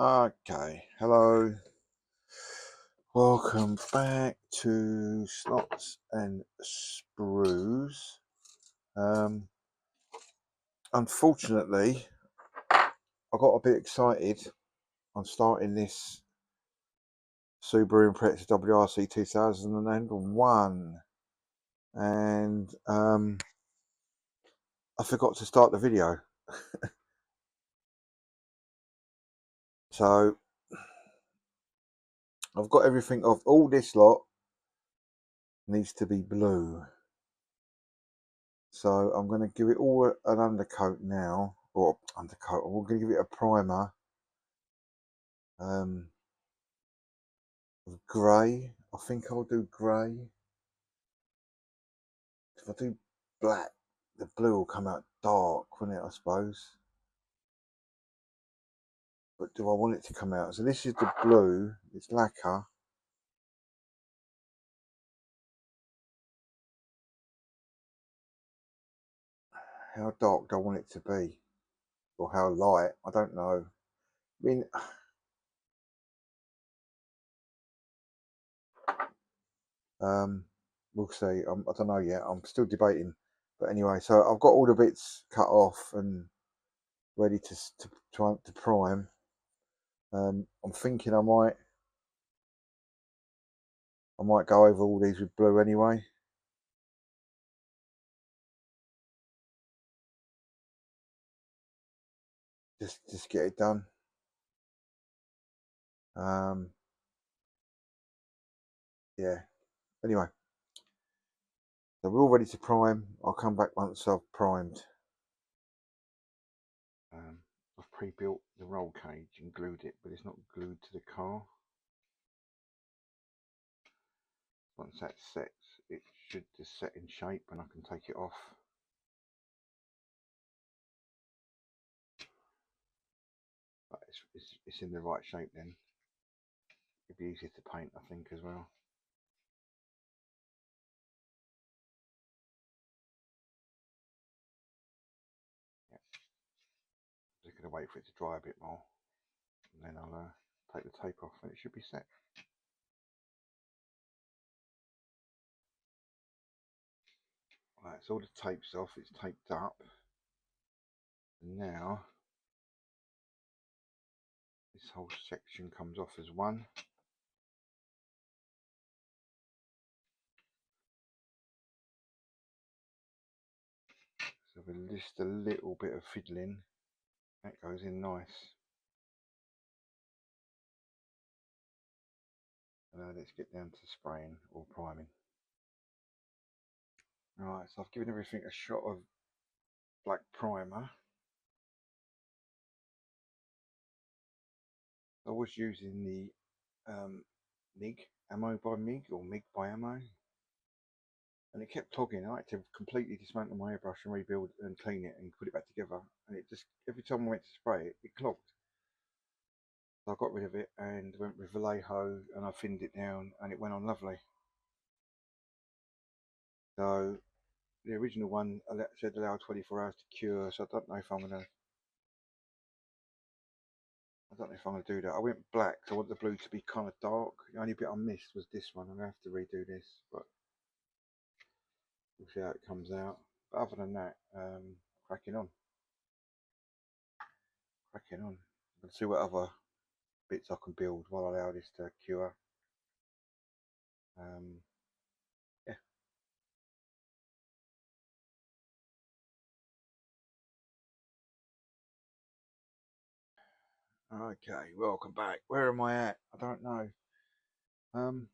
Okay, hello, welcome back to Slots and Sprues. Unfortunately, I got a bit excited on starting this Subaru Impreza WRC 2001, and I forgot to start the video. So I've got everything off. All this lot needs to be blue. So I'm going to give it all an undercoat now, or undercoat. I'm going to give it a primer. Of grey. I think I'll do grey. If I do black, the blue will come out dark, won't it, I suppose? But do I want it to come out? So this is the blue, it's lacquer. How dark do I want it to be? Or how light? I don't know. I mean, we'll see. I don't know yet. I'm still debating. But anyway, so I've got all the bits cut off and ready to try to prime. I'm thinking I might go over all these with blue anyway. Just get it done. Yeah. Anyway, so we're all ready to prime. I'll come back once I've primed. I've pre-built the roll cage and glued it, but it's not glued to the car. Once that sets, it should just set in shape and I can take it off. But it's in the right shape then. It'd be easier to paint, I think, as well. Yeah. Just gonna wait for it to dry a bit more, and then I'll take the tape off and it should be set. Right, so all the tape's off, it's taped up. And now this whole section comes off as one. So with just a little bit of fiddling, that goes in nice. Let's get down to spraying or priming. Right, so I've given everything a shot of black primer. I was using the MIG ammo by MIG or MIG by ammo, and it kept clogging. I had to completely dismantle my airbrush and rebuild and clean it and put it back together, and it just, every time I went to spray it, it clogged. So I got rid of it and went with Vallejo and I thinned it down and it went on lovely. So the original one said allow 24 hours to cure, so I don't know if I'm gonna do that. I went black, so I want the blue to be kind of dark. The only bit I missed was this one. I'm gonna have to redo this, but we'll see how it comes out. But other than that, cracking on. Let's see what other bits I can build while I allow this to cure. Yeah. Okay, welcome back. Where am I at? I don't know. I'm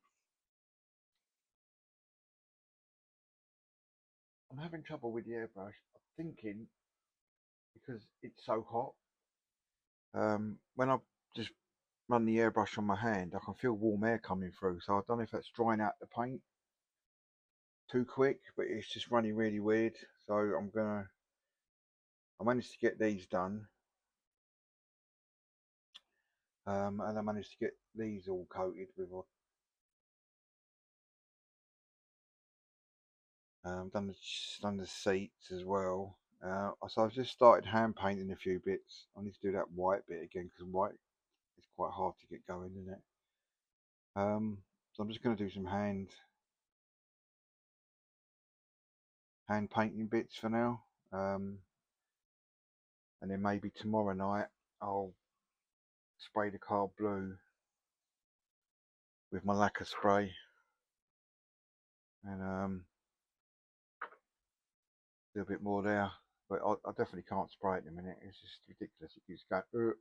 having trouble with the airbrush. I'm thinking because it's so hot. When I just run the airbrush on my hand, I can feel warm air coming through. So I don't know if that's drying out the paint too quick, but it's just running really weird. So I managed to get these done. And I managed to get these all coated with done the seats as well. So I've just started hand painting a few bits. I need to do that white bit again because white is quite hard to get going, isn't it? So I'm just going to do some hand painting bits for now, and then maybe tomorrow night I'll spray the car blue with my lacquer spray, and do a bit more there. But I definitely can't spray it in a minute. It's just ridiculous. It keeps going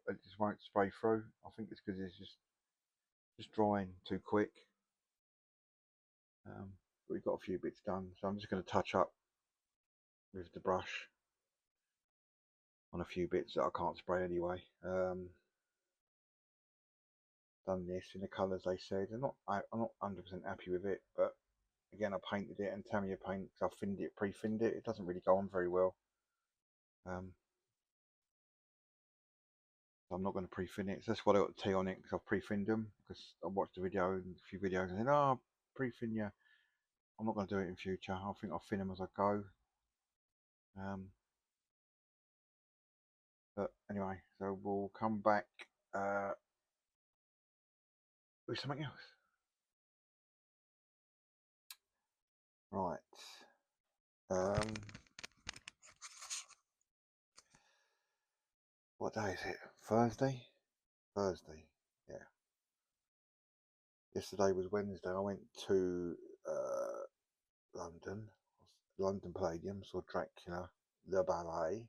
it just won't spray through. I think it's because it's just drying too quick. But we've got a few bits done, so I'm just going to touch up with the brush on a few bits that I can't spray anyway. Done this in the colours they said. I'm not 100% happy with it, but again I painted it, and Tamiya paint, because I pre-finned it. It doesn't really go on very well. So I'm not going to pre-fin it. So that's why I got the T on it, because I've pre-finned them. Because I watched the video and a few videos and said, "Oh, pre-fin, yeah." I'm not going to do it in future. I think I'll fin them as I go. But anyway, so we'll come back with something else. Right. What day is it? Thursday? Thursday, yeah. Yesterday was Wednesday. I went to London Palladium, saw Dracula, the ballet.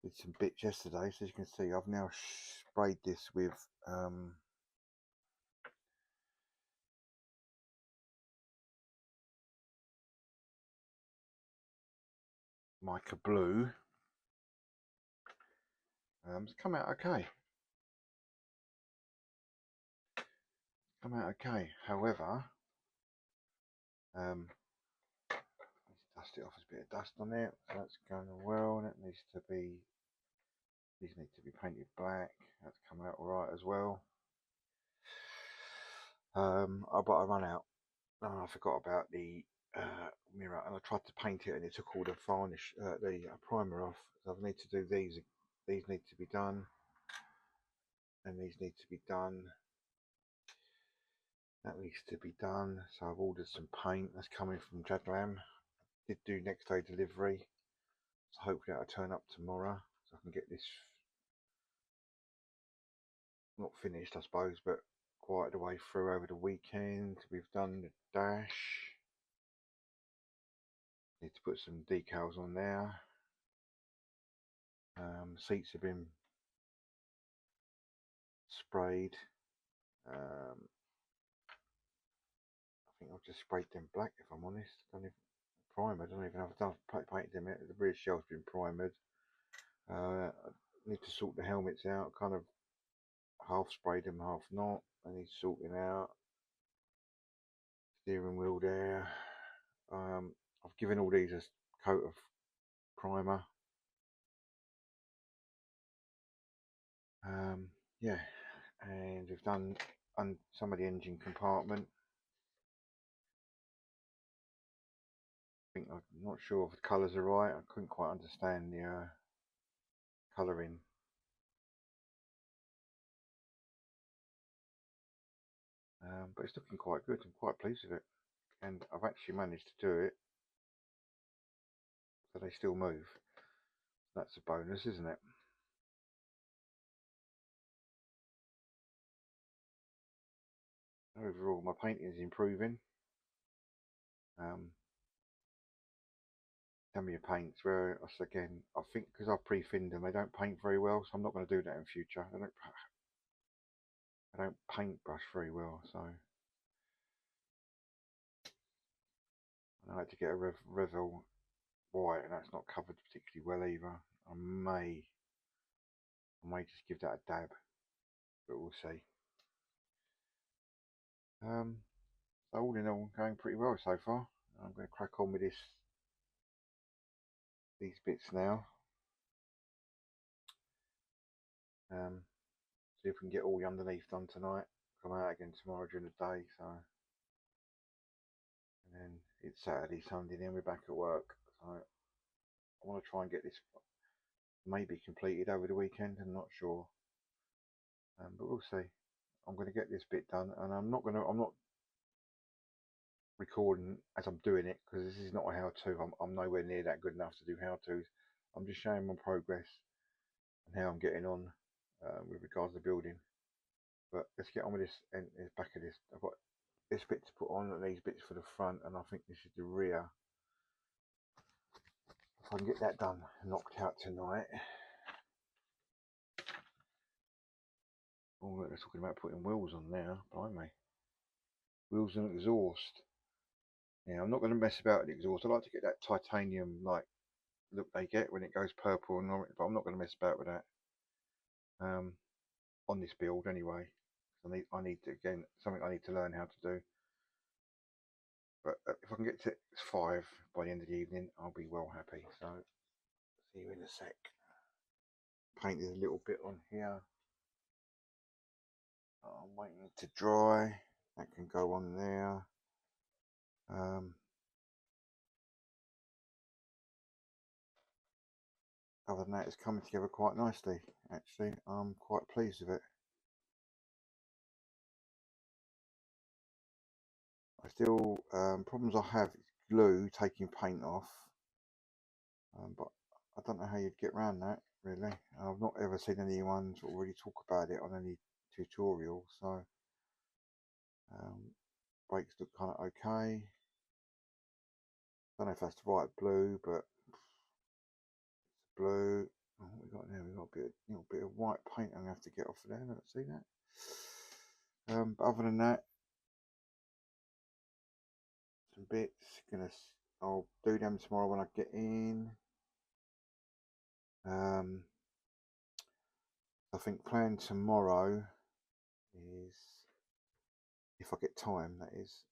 Did some bits yesterday, so as you can see, I've now sprayed this with mica blue. It's come out okay. However, let's dust it off. There's a bit of dust on it, so that's going well. That needs to be. These need to be painted black. That's come out alright as well. But I run out. I forgot about the mirror, and I tried to paint it, and it took all the varnish, the primer off. So I need to do these. These need to be done, and these need to be done. That needs to be done. So I've ordered some paint. That's coming from Jadlam. Did do next day delivery, so hopefully that'll turn up tomorrow, so I can get this not finished, I suppose, but quite the way through over the weekend. We've done the dash. Need to put some decals on there. Seats have been sprayed. I think I've just sprayed them black, if I'm honest. Don't even primer. I don't even know if I've painted them yet. The rear shell's been primered. I need to sort the helmets out. Kind of half sprayed them, half not. I need sorting out. Steering wheel there. I've given all these a coat of primer. Yeah, and we've done some of the engine compartment. I think I'm not sure if the colours are right. I couldn't quite understand the colouring. But it's looking quite good. I'm quite pleased with it, and I've actually managed to do it so they still move. That's a bonus, isn't it? Overall, my painting is improving. Tamiya paints, where again, I think because I've pre-finned them, they don't paint very well, so I'm not going to do that in future. I don't paintbrush very well, so I like to get a Revel white, and that's not covered particularly well either. I may just give that a dab, but we'll see. So all in all, going pretty well so far. I'm going to crack on with these bits now. See if we can get all the underneath done tonight. Come out again tomorrow during the day. So, and then it's Saturday, Sunday, then we're back at work. So I want to try and get this maybe completed over the weekend. I'm not sure, but we'll see. I'm going to get this bit done, and I'm not recording as I'm doing it, because this is not a how-to. I'm nowhere near that good enough to do how-tos. I'm just showing my progress and how I'm getting on with regards to building. But let's get on with this, and this back of this. I've got this bit to put on and these bits for the front, and I think this is the rear. If I can get that done, knocked out tonight. Oh, look, they're talking about putting wheels on now, blimey. Wheels and exhaust. Yeah, I'm not going to mess about with the exhaust. I like to get that titanium like look they get when it goes purple and orange, but I'm not going to mess about with that on this build anyway. I need to, again, something I need to learn how to do. But if I can get to 5 by the end of the evening, I'll be well happy. So see you in a sec. Painted a little bit on here. I'm waiting to dry. That can go on there. Other than that, it's coming together quite nicely. Actually, I'm quite pleased with it. I still problems I have is glue taking paint off, but I don't know how you'd get around that really. I've not ever seen anyone sort of really talk about it on any tutorial. So brakes look kind of okay. Don't know if that's the right blue, but it's blue. Oh, what we got there? We got a little bit of white paint. I'm gonna have to get off of there. Let's see that. But other than that, some bits. I'll do them tomorrow when I get in. I think plan tomorrow is, if I get time, that is,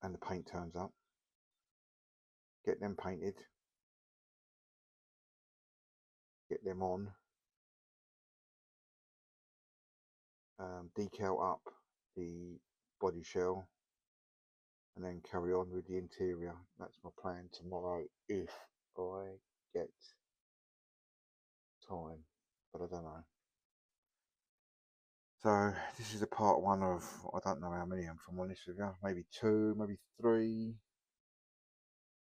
and the paint turns up, get them painted, get them on, decal up the body shell, and then carry on with the interior. That's my plan tomorrow if I get time, but I don't know. So this is a part 1 of, I don't know how many, if I'm honest with you, maybe 2, maybe 3,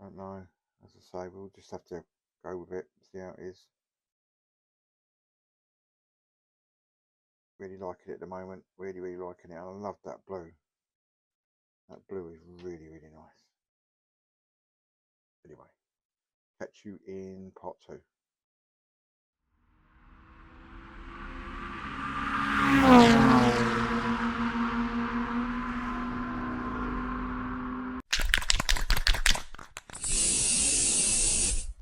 I don't know. As I say, we'll just have to go with it, see how it is. Really liking it at the moment, really liking it, and I love that blue. That blue is really nice. Anyway, catch you in part 2.